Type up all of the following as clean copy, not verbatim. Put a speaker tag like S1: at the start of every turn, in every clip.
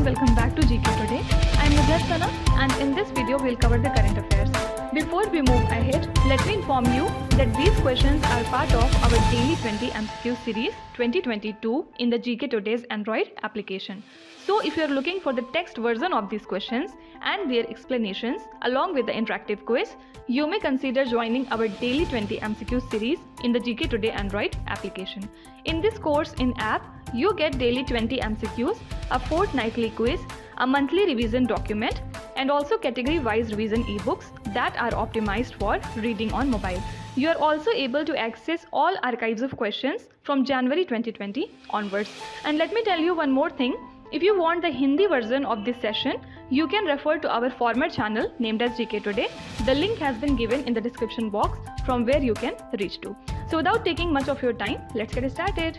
S1: and welcome back to GK Today. I am Sana and in this video we'll cover the current affairs. Before we move ahead, let me inform you that these questions are part of our daily 20 MCQ series 2022 in the GK Today's Android application. So if you are looking for the text version of these questions and their explanations along with the interactive quiz, you may consider joining our daily 20 MCQ series in the GK Today Android application. In this course in app, you get daily 20 MCQs, a fortnightly quiz, a monthly revision document, and also category-wise revision e-books that are optimized for reading on mobile. You are also able to access all archives of questions from January 2020 onwards. And let me tell you one more thing. If you want the Hindi version of this session, you can refer to our former channel named as GK Today. The link has been given in the description box from where you can reach to. So without taking much of your time, let's get started.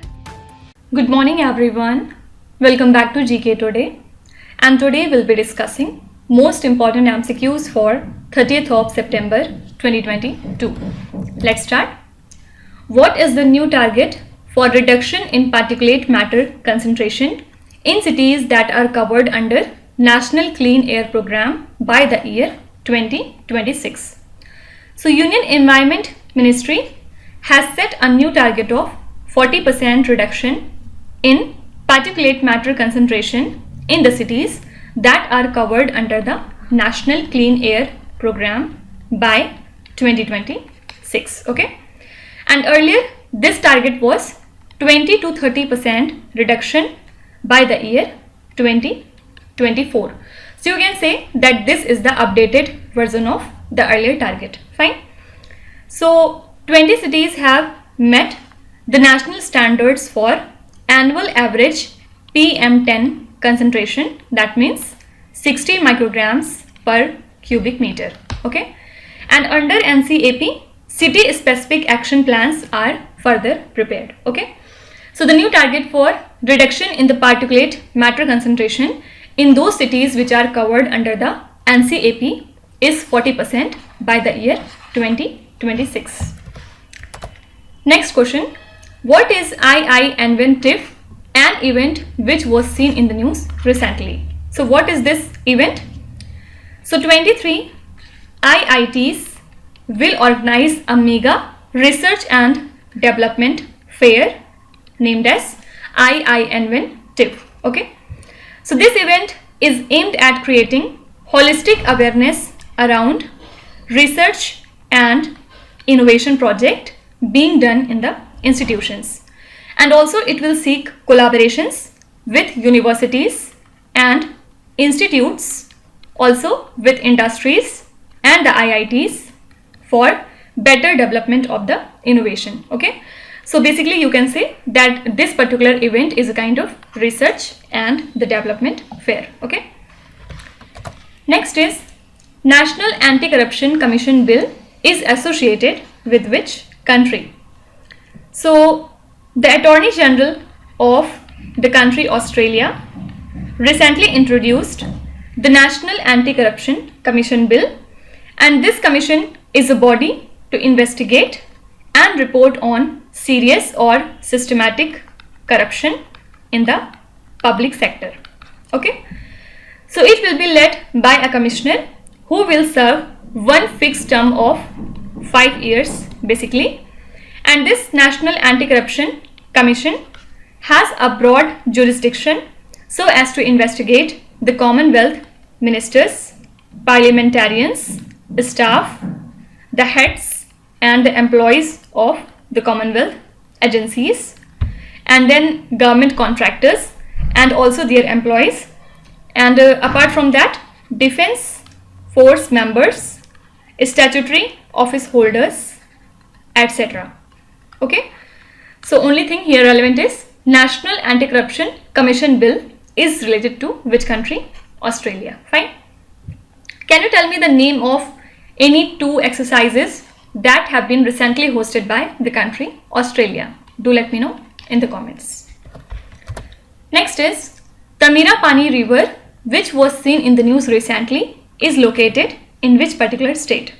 S2: Good morning everyone. Welcome back to GK Today. And today we'll be discussing most important MCQs for 30th of September 2022. Let's start. What is the new target for reduction in particulate matter concentration in cities that are covered under National Clean Air Program by the year 2026? So Union Environment Ministry has set a new target of 40% reduction in particulate matter concentration in the cities that are covered under the National Clean Air Program by 2026. Okay, and earlier this target was 20 to 30% reduction by the year 2024. So you can say that this is the updated version of the earlier target. Fine. So 20 cities have met the national standards for annual average PM10 concentration, that means 60 micrograms per cubic meter. Okay, and under NCAP, city specific action plans are further prepared. Okay, so the new target for reduction in the particulate matter concentration in those cities which are covered under the NCAP is 40% by the year 2026. Next question. What is II-NVEN-TIFF, an event which was seen in the news recently? So what is this event? So 23 IITs will organize a mega research and development fair named as II-NVEN-TIFF. Okay, so this event is aimed at creating holistic awareness around research and innovation project being done in the institutions, and also it will seek collaborations with universities and institutes, also with industries and the IITs for better development of the innovation. Okay, so basically you can say that this particular event is a kind of research and the development fair. Okay, next is National Anti-Corruption Commission Bill is associated with which country? So the Attorney General of the country Australia recently introduced the National Anti-Corruption Commission Bill, and this commission is a body to investigate and report on serious or systematic corruption in the public sector. Okay, so it will be led by a commissioner who will serve one fixed term of 5 years basically. And this National Anti-Corruption Commission has a broad jurisdiction so as to investigate the Commonwealth ministers, parliamentarians, staff, the heads and the employees of the Commonwealth agencies, and then government contractors and also their employees, and apart from that, defense force members, statutory office holders, etc. Okay, so only thing here relevant is National Anti-Corruption Commission Bill is related to which country? Australia. Fine. Can you tell me the name of any 2 exercises that have been recently hosted by the country Australia? Do let me know in the comments. Next is Tamirapani River, which was seen in the news recently, is located in which particular state?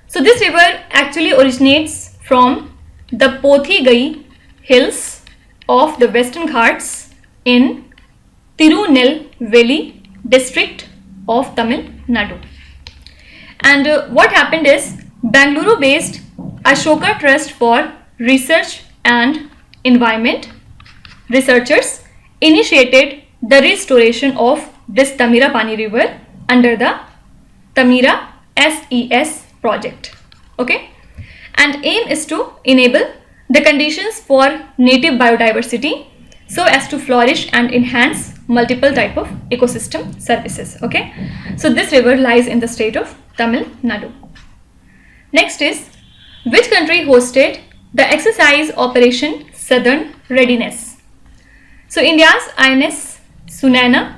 S2: So this river actually originates from the Pothigai hills of the Western Ghats in Tirunelveli district of Tamil Nadu. And what happened is Bangalore based Ashoka Trust for Research and Environment researchers initiated the restoration of this Tamirapani River under the Tamira SES project. Okay, and aim is to enable the conditions for native biodiversity so as to flourish and enhance multiple type of ecosystem services. Okay, so this river lies in the state of Tamil Nadu. Next is, which country hosted the exercise Operation Southern Readiness? So India's INS Sunana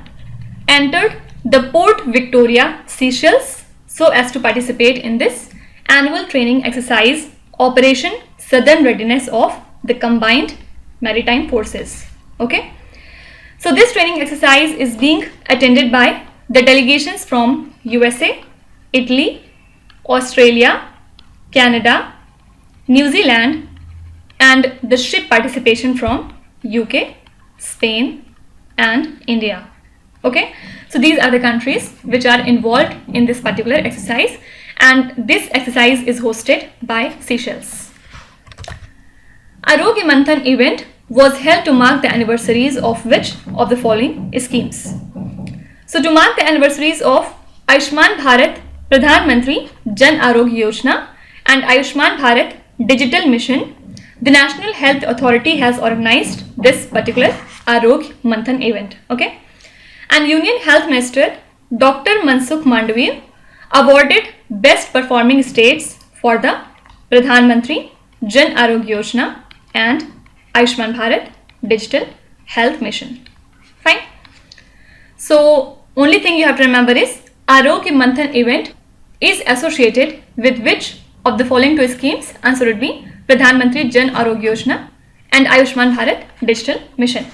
S2: entered the Port Victoria, Seychelles, so as to participate in this annual training exercise Operation Southern Readiness of the Combined Maritime Forces. Okay, so this training exercise is being attended by the delegations from USA, Italy, Australia, Canada, New Zealand, and the ship participation from UK, Spain, and India. Okay, so these are the countries which are involved in this particular exercise, and this exercise is hosted by Seychelles. Arogya Manthan event was held to mark the anniversaries of which of the following schemes? So to mark the anniversaries of Ayushman Bharat Pradhan Mantri Jan Arogya Yojana and Ayushman Bharat Digital Mission, the National Health Authority has organized this particular Arogya Manthan event. Okay, and Union Health Minister Dr. Mansukh Mandaviya awarded best performing states for the Pradhan Mantri Jan Arogya Yojana and Ayushman Bharat Digital Health Mission. Fine. So only thing you have to remember is Arogya Manthan event is associated with which of the following two schemes? Answer would be Pradhan Mantri Jan Arogya Yojana and Ayushman Bharat Digital Mission.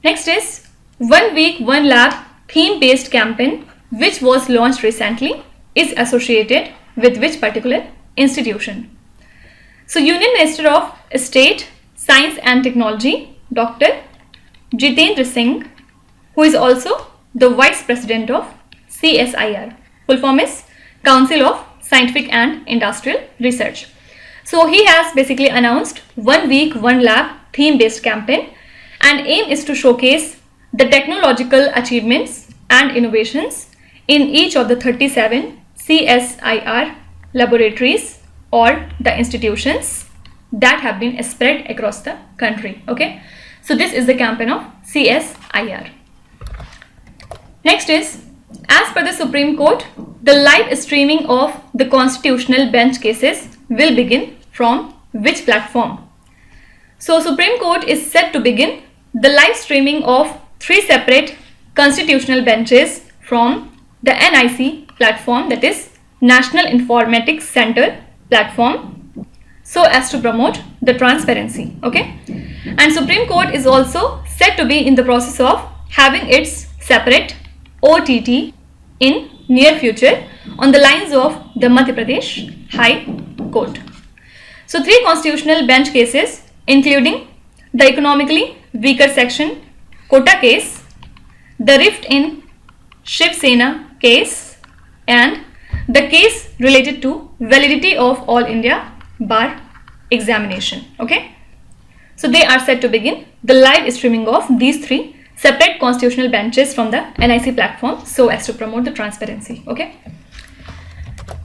S2: Next is 1 week 1 lab theme based campaign which was launched recently is associated with which particular institution? So Union Minister of State, Science and Technology Dr. Jitendra Singh, who is also the Vice President of CSIR, full form is Council of Scientific and Industrial Research. So he has basically announced 1 week 1 lab theme based campaign, and aim is to showcase the technological achievements and innovations in each of the 37 CSIR laboratories or the institutions that have been spread across the country. Okay, so this is the campaign of CSIR. Next is, as per the Supreme Court, the live streaming of the constitutional bench cases will begin from which platform? So Supreme Court is set to begin the live streaming of 3 separate constitutional benches from the NIC platform, that is National Informatics Center platform, so as to promote the transparency. Okay, and Supreme Court is also set to be in the process of having its separate OTT in near future on the lines of the Madhya Pradesh High Court. So 3 constitutional bench cases, including the economically weaker section quota case, the rift in Shiv Sena case, and the case related to validity of All India Bar Examination. Okay, so they are set to begin the live streaming of these 3 separate constitutional benches from the NIC platform so as to promote the transparency. Okay,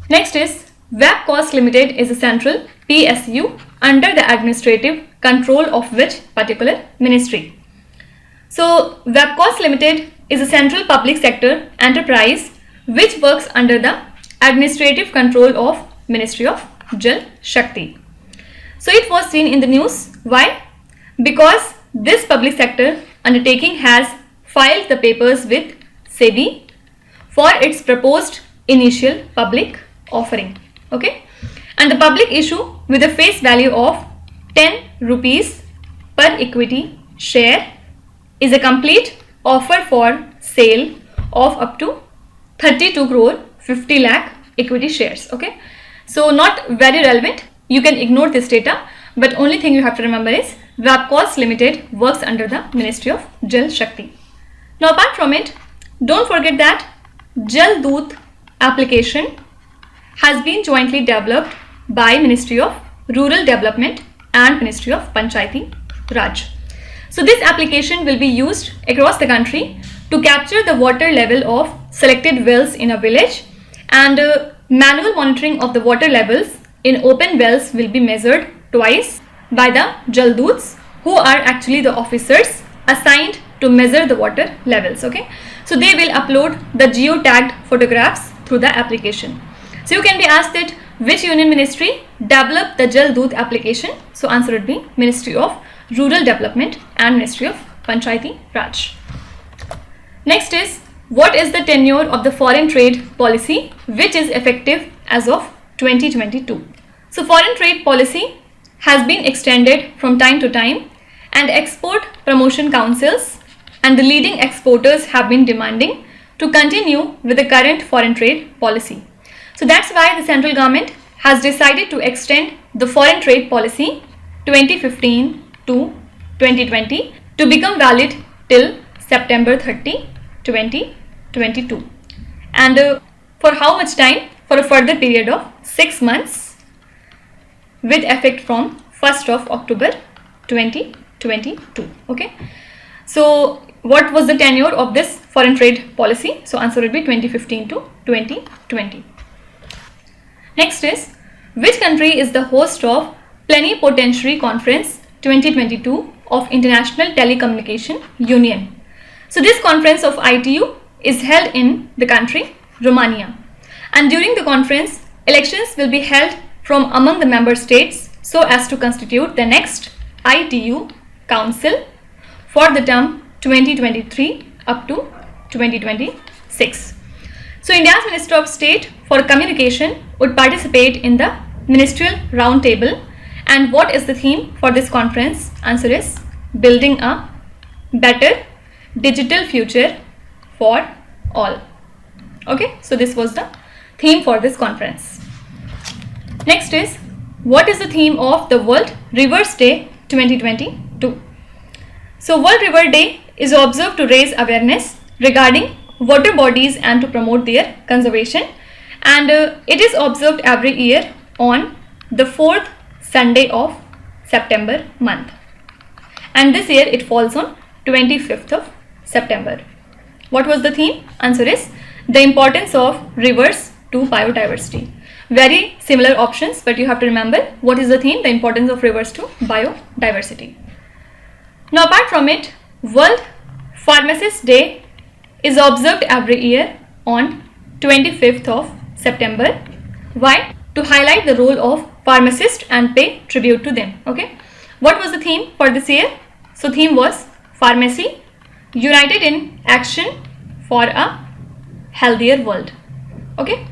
S2: next is WAPCOS Limited is a Central PSU under the administrative control of which particular ministry? So WAPCOS Limited is a central public sector enterprise which works under the administrative control of Ministry of Jal Shakti. So it was seen in the news. Why? Because this public sector undertaking has filed the papers with SEBI for its proposed initial public offering. Okay, and the public issue with a face value of 10 rupees per equity share is a complete offer for sale of up to 32 crore 50 lakh equity shares. Okay, so not very relevant, you can ignore this data, but only thing you have to remember is WAPCOS Limited works under the Ministry of Jal Shakti. Now apart from it, don't forget that Jal Doot application has been jointly developed by Ministry of Rural Development and Ministry of Panchayati Raj. So this application will be used across the country to capture the water level of selected wells in a village, and manual monitoring of the water levels in open wells will be measured twice by the Jal Doots, who are actually the officers assigned to measure the water levels. Okay, so they will upload the geo-tagged photographs through the application. So you can be asked that which union ministry developed the Jal Doot application? So answer would be Ministry of Rural Development and Ministry of Panchayati Raj. Next is, what is the tenure of the foreign trade policy which is effective as of 2022? So foreign trade policy has been extended from time to time, and export promotion councils and the leading exporters have been demanding to continue with the current foreign trade policy. So that's why the central government has decided to extend the foreign trade policy 2015 to 2020 to become valid till September 30, 2022. And for how much time? For a further period of 6 months with effect from 1st of October 2022. Okay. So what was the tenure of this foreign trade policy? So answer will be 2015 to 2020. Next is, which country is the host of Plenipotentiary Conference 2022 of International Telecommunication Union? So this conference of ITU is held in the country Romania, and during the conference elections will be held from among the member states so as to constitute the next ITU Council for the term 2023 up to 2026. So India's Minister of State for Communication would participate in the ministerial roundtable. And what is the theme for this conference? Answer is building a better digital future for all. Okay, so this was the theme for this conference. Next is, what is the theme of the World Rivers Day 2022? So World River Day is observed to raise awareness regarding water bodies and to promote their conservation, and it is observed every year on the 4th Sunday of September month, and this year it falls on 25th of September. What was the theme? Answer is the importance of rivers to biodiversity. Very similar options, but you have to remember what is the theme: the importance of rivers to biodiversity. Now apart from it, World Pharmacist Day is observed every year on 25th of September. Why? To highlight the role of pharmacists and pay tribute to them. Okay. What was the theme for this year? So theme was Pharmacy United in Action for a Healthier World. Okay.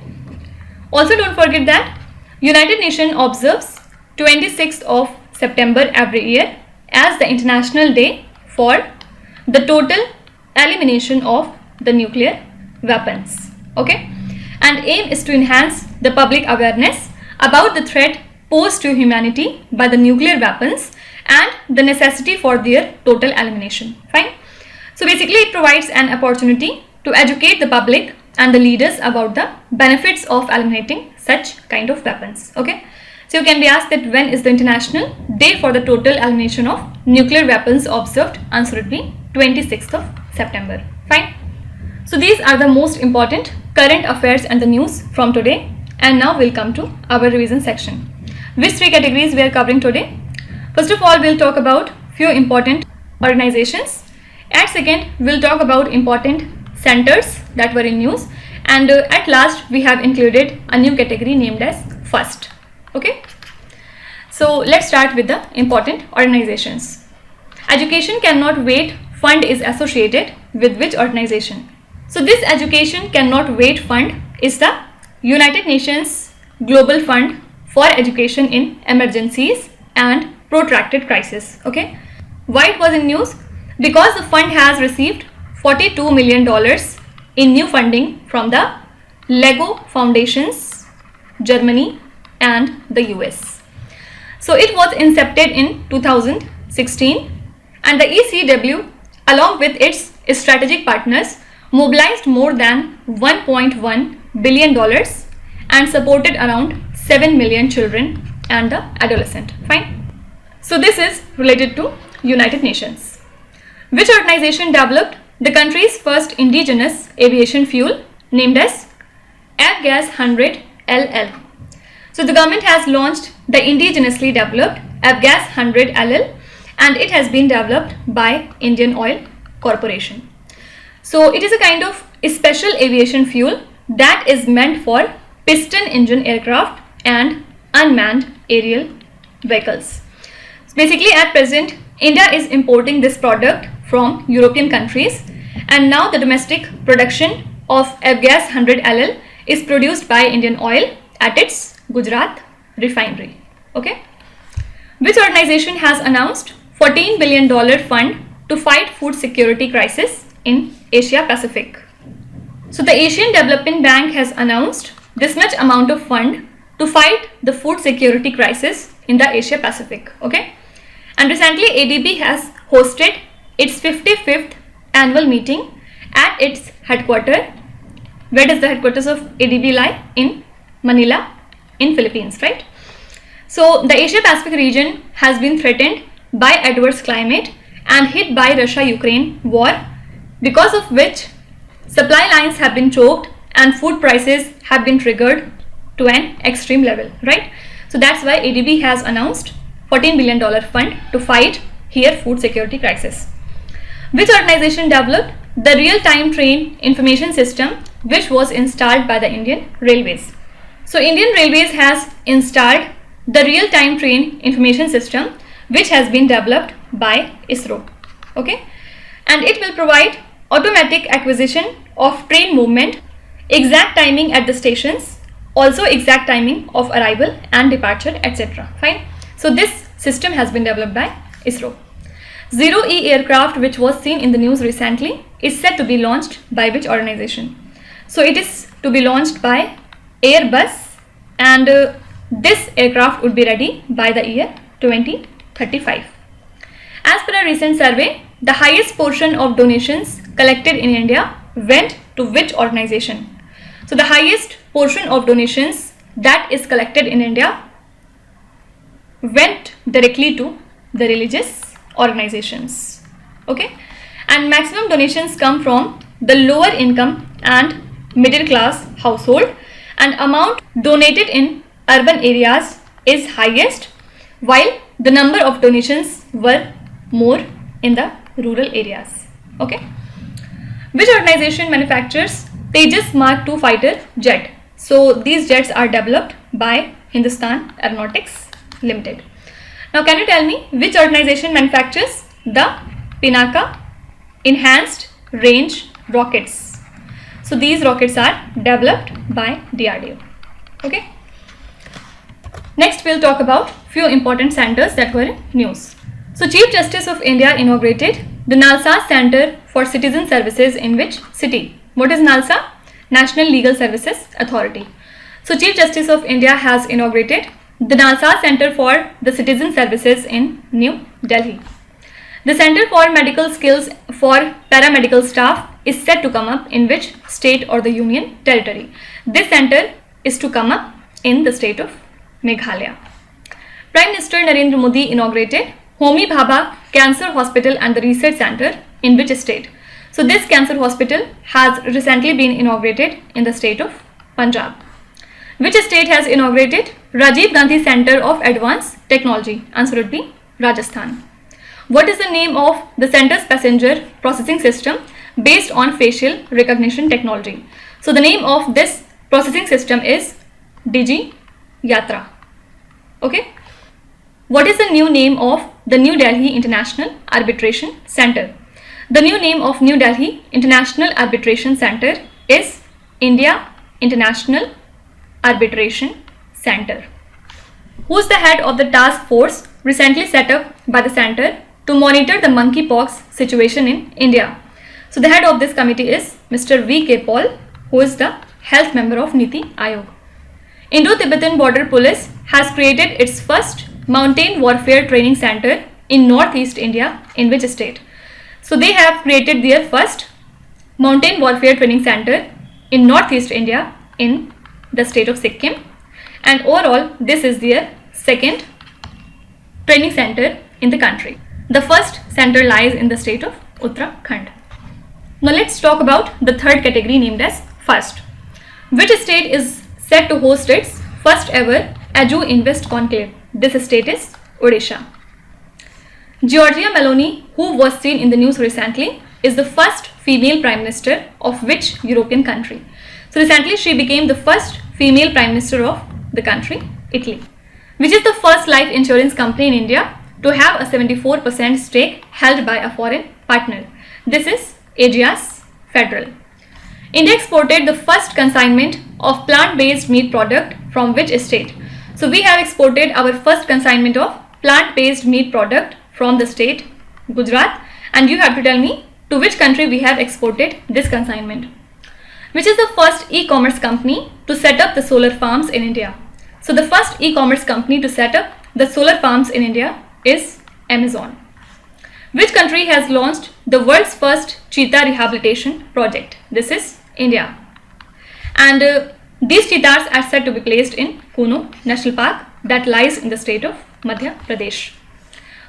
S2: Also don't forget that United Nations observes 26th of September every year as the International Day for the total elimination of the nuclear weapons. Okay, and aim is to enhance the public awareness about the threat posed to humanity by the nuclear weapons and the necessity for their total elimination. Fine. So basically it provides an opportunity to educate the public and the leaders about the benefits of eliminating such kind of weapons. Okay, so you can be asked that when is the International Day for the total elimination of nuclear weapons observed? Answer would be 26th of September. Fine. So these are the most important current affairs and the news from today, and now we'll come to our revision section. Which three categories we are covering today? First of all, we'll talk about few important organizations. At second, we'll talk about important centers that were in news, and at last we have included a new category named as first. Okay, so let's start with the important organizations. Education Cannot Wait Fund is associated with which organization? So this Education Cannot Wait Fund is the United Nations Global Fund for Education in Emergencies and Protracted Crisis. Okay, why it was in news? Because the fund has received $42 million in new funding from the Lego Foundations, Germany and the US. So it was incepted in 2007 2016, and the ECW, along with its strategic partners, mobilized more than $1.1 billion and supported around 7 million children and the adolescent. Fine. So this is related to United Nations. Which organization developed the country's first indigenous aviation fuel named as Avgas 100 LL? So the government has launched the indigenously developed Avgas 100 LL, and it has been developed by Indian Oil Corporation. So it is a kind of a special aviation fuel that is meant for piston engine aircraft and unmanned aerial vehicles. So basically at present, India is importing this product from European countries, and now the domestic production of Avgas 100 LL is produced by Indian Oil at its Gujarat refinery. Okay. Which organization has announced $14 billion fund to fight food security crisis in Asia Pacific? So the Asian Development Bank has announced this much amount of fund to fight the food security crisis in the Asia Pacific. Okay. And recently ADB has hosted its 55th annual meeting at its headquarters. Where does the headquarters of ADB lie? In Manila, in Philippines, right? So the Asia Pacific region has been threatened by adverse climate and hit by Russia-Ukraine war, because of which supply lines have been choked and food prices have been triggered to an extreme level, right? So that's why ADB has announced $14 billion fund to fight here food security crisis. Which organization developed the real-time train information system which was installed by the Indian Railways? So Indian Railways has installed the real-time train information system which has been developed by ISRO. Okay, and it will provide automatic acquisition of train movement, exact timing at the stations, also exact timing of arrival and departure, etc. Fine. So this system has been developed by ISRO. Zero-E aircraft, which was seen in the news recently, is set to be launched by which organization? So it is to be launched by Airbus, and this aircraft would be ready by the year 2035. As per a recent survey, the highest portion of donations collected in India went to which organization? So the highest portion of donations that is collected in India went directly to the religious organizations. Okay, and maximum donations come from the lower income and middle class household, and amount donated in urban areas is highest, while the number of donations were more in the rural areas. Okay, which organization manufactures Tejas Mark II fighter jet? So these jets are developed by Hindustan Aeronautics Limited. Now can you tell me which organization manufactures the Pinaka enhanced range rockets? So these rockets are developed by DRDO. Okay. Next we'll talk about few important centers that were in news. So Chief Justice of India inaugurated the NALSA Center for Citizen Services in which city? What is NALSA? National Legal Services Authority. So Chief Justice of India has inaugurated the NALSA Center for the Citizen Services in New Delhi. The Center for Medical Skills for Paramedical Staff is set to come up in which state or the Union Territory? This center is to come up in the state of Meghalaya. Prime Minister Narendra Modi inaugurated Homi Bhabha Cancer Hospital and the Research Center in which state? So this cancer hospital has recently been inaugurated in the state of Punjab. Which state has inaugurated Rajiv Gandhi Center of Advanced Technology? Answer would be Rajasthan. What is the name of the center's passenger processing system based on facial recognition technology? So the name of this processing system is Digi Yatra. Okay. What is the new name of the New Delhi International Arbitration Center? The new name of New Delhi International Arbitration Center is India International Arbitration Center. Who is the head of the task force recently set up by the center to monitor the monkeypox situation in India? So the head of this committee is Mr. V.K. Paul, who is the health member of Niti Aayog. Indo-Tibetan Border Police has created its first mountain warfare training center in Northeast India, in which state? So they have created their first Mountain Warfare Training Center in Northeast India in the state of Sikkim, and overall this is their second training center in the country. The first center lies in the state of Uttarakhand. Now let's talk about the third category named as first. Which state is set to host its first ever Edu Invest Conclave? This state is Odisha. Giorgia Meloni, who was seen in the news recently, is the first female Prime Minister of which European country? So recently she became the first female Prime Minister of the country, Italy. Which is the first life insurance company in India to have a 74% stake held by a foreign partner? This is Ageas Federal. India exported the first consignment of plant-based meat product from which state? So we have exported our first consignment of plant-based meat product from the state Gujarat, and you have to tell me to which country we have exported this consignment. Which is the first e-commerce company to set up the solar farms in India? So the first e-commerce company to set up the solar farms in India is Amazon. Which country has launched the world's first cheetah rehabilitation project? This is India. And these cheetahs are said to be placed in Kuno National Park that lies in the state of Madhya Pradesh.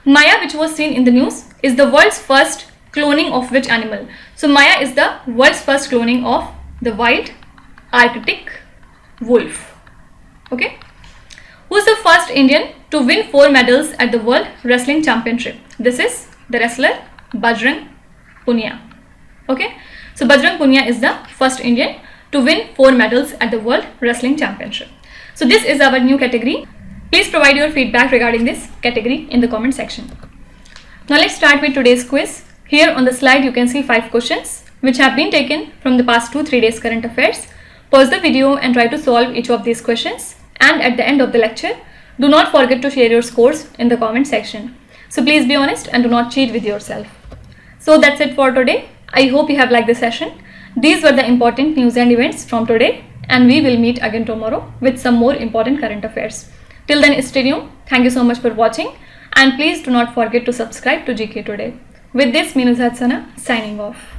S2: Maya, which was seen in the news, is the world's first cloning of which animal? So Maya is the world's first cloning of the wild Arctic wolf. Okay. Who is the first Indian to win 4 medals at the World Wrestling Championship? This is the wrestler Bajrang Punia. Okay. So Bajrang Punia is the first Indian to win 4 medals at the World Wrestling Championship. So this is our new category. Please provide your feedback regarding this category in the comment section. Now let's start with today's quiz. Here on the slide you can see 5 questions which have been taken from the past 2-3 days current affairs. Pause the video and try to solve each of these questions, and at the end of the lecture do not forget to share your scores in the comment section. So please be honest and do not cheat with yourself. So that's it for today. I hope you have liked the session. These were the important news and events from today, and we will meet again tomorrow with some more important current affairs. Till then, stay tuned. Thank you so much for watching, and please do not forget to subscribe to GK Today. With this, Minu Sana signing off.